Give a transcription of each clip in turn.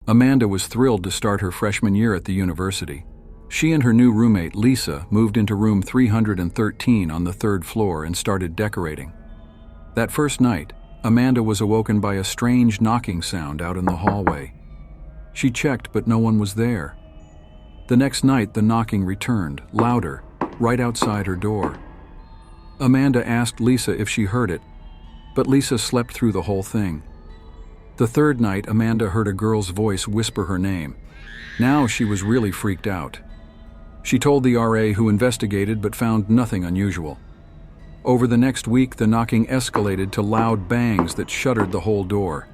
Amanda was thrilled to start her freshman year at the university. She and her new roommate, Lisa, moved into room 313 on the third floor and started decorating. That first night, Amanda was awoken by a strange knocking sound out in the hallway. She checked, but no one was there. The next night, the knocking returned, louder, right outside her door. Amanda asked Lisa if she heard it, but Lisa slept through the whole thing. The third night, Amanda heard a girl's voice whisper her name. Now she was really freaked out. She told the RA, who investigated but found nothing unusual. Over the next week, the knocking escalated to loud bangs that shuttered the whole door.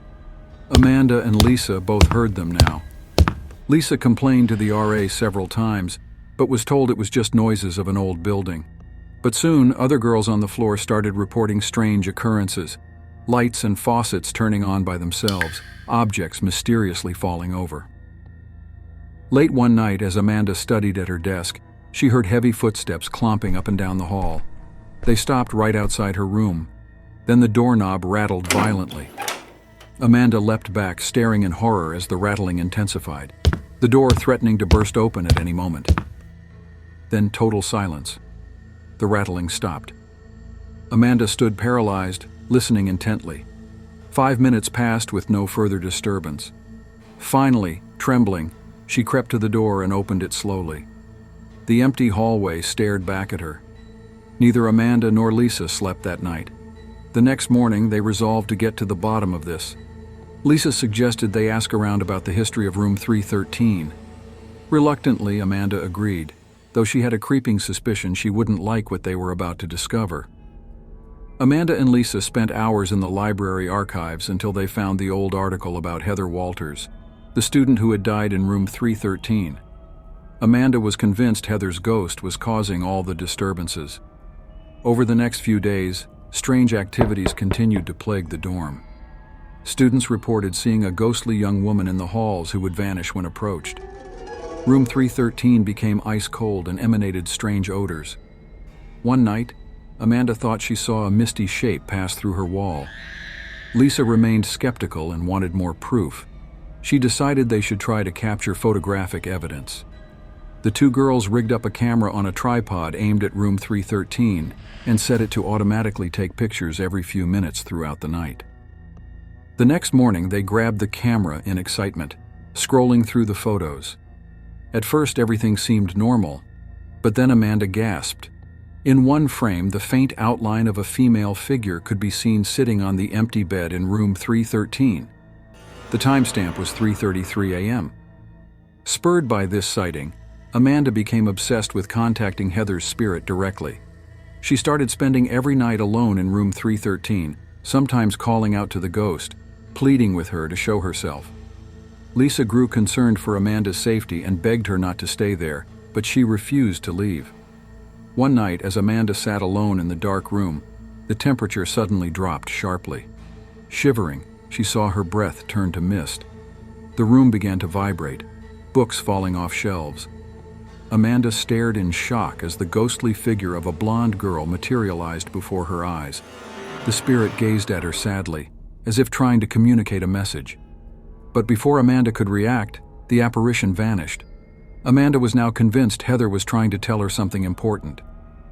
Amanda and Lisa both heard them now. Lisa complained to the RA several times, but was told it was just noises of an old building. But soon, other girls on the floor started reporting strange occurrences. Lights and faucets turning on by themselves, objects mysteriously falling over. Late one night, as Amanda studied at her desk, she heard heavy footsteps clomping up and down the hall. They stopped right outside her room. Then the doorknob rattled violently. Amanda leapt back, staring in horror as the rattling intensified, the door threatening to burst open at any moment. Then total silence. The rattling stopped. Amanda stood paralyzed, listening intently. 5 minutes passed with no further disturbance. Finally, trembling, she crept to the door and opened it slowly. The empty hallway stared back at her. Neither Amanda nor Lisa slept that night. The next morning, they resolved to get to the bottom of this. Lisa suggested they ask around about the history of room 313. Reluctantly, Amanda agreed, though she had a creeping suspicion she wouldn't like what they were about to discover. Amanda and Lisa spent hours in the library archives until they found the old article about Heather Walters, the student who had died in room 313. Amanda was convinced Heather's ghost was causing all the disturbances. Over the next few days, strange activities continued to plague the dorm. Students reported seeing a ghostly young woman in the halls who would vanish when approached. Room 313 became ice cold and emanated strange odors. One night, Amanda thought she saw a misty shape pass through her wall. Lisa remained skeptical and wanted more proof. She decided they should try to capture photographic evidence. The two girls rigged up a camera on a tripod aimed at room 313 and set it to automatically take pictures every few minutes throughout the night. The next morning, they grabbed the camera in excitement, scrolling through the photos. At first, everything seemed normal, but then Amanda gasped. In one frame, the faint outline of a female figure could be seen sitting on the empty bed in room 313. The timestamp was 3:33 a.m. Spurred by this sighting, Amanda became obsessed with contacting Heather's spirit directly. She started spending every night alone in room 313, sometimes calling out to the ghost, pleading with her to show herself. Lisa grew concerned for Amanda's safety and begged her not to stay there, but she refused to leave. One night, as Amanda sat alone in the dark room, the temperature suddenly dropped sharply. Shivering, she saw her breath turn to mist. The room began to vibrate, books falling off shelves. Amanda stared in shock as the ghostly figure of a blonde girl materialized before her eyes. The spirit gazed at her sadly, as if trying to communicate a message. But before Amanda could react, the apparition vanished. Amanda was now convinced Heather was trying to tell her something important.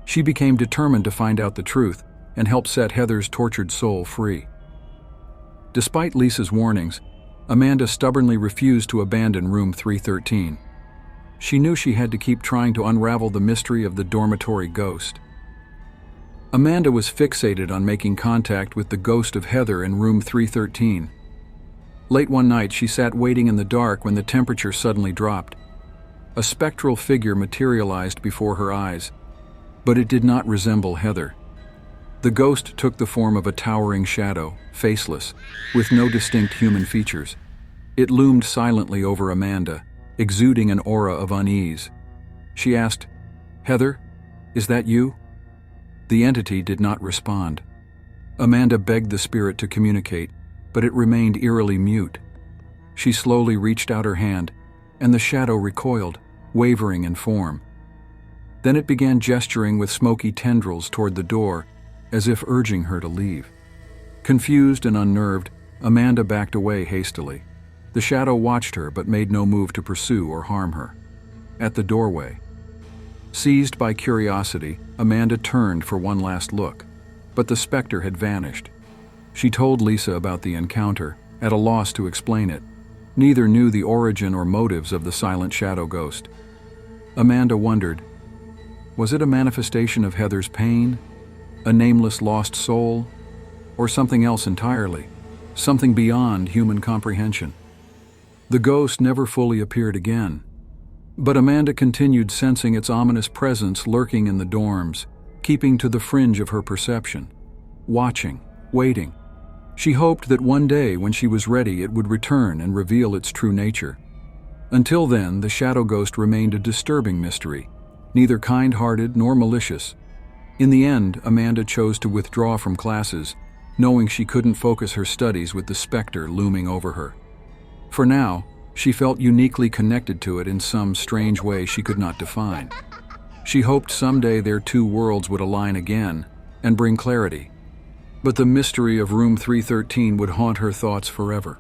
She became determined to find out the truth and help set Heather's tortured soul free. Despite Lisa's warnings, Amanda stubbornly refused to abandon room 313. She knew she had to keep trying to unravel the mystery of the dormitory ghost. Amanda was fixated on making contact with the ghost of Heather in room 313. Late one night, she sat waiting in the dark when the temperature suddenly dropped. A spectral figure materialized before her eyes, but it did not resemble Heather. The ghost took the form of a towering shadow, faceless, with no distinct human features. It loomed silently over Amanda, exuding an aura of unease. She asked, "Heather, is that you?" The entity did not respond. Amanda begged the spirit to communicate, but it remained eerily mute. She slowly reached out her hand, and the shadow recoiled, wavering in form. Then it began gesturing with smoky tendrils toward the door, as if urging her to leave. Confused and unnerved, Amanda backed away hastily. The shadow watched her but made no move to pursue or harm her. At the doorway, seized by curiosity, Amanda turned for one last look, but the specter had vanished. She told Lisa about the encounter, at a loss to explain it. Neither knew the origin or motives of the silent shadow ghost. Amanda wondered, was it a manifestation of Heather's pain, a nameless lost soul, or something else entirely, something beyond human comprehension? The ghost never fully appeared again, but Amanda continued sensing its ominous presence lurking in the dorms, keeping to the fringe of her perception, watching, waiting. She hoped that one day when she was ready it would return and reveal its true nature. Until then, the shadow ghost remained a disturbing mystery, neither kind-hearted nor malicious. In the end, Amanda chose to withdraw from classes, knowing she couldn't focus her studies with the specter looming over her. For now, she felt uniquely connected to it in some strange way she could not define. She hoped someday their two worlds would align again and bring clarity. But the mystery of room 313 would haunt her thoughts forever.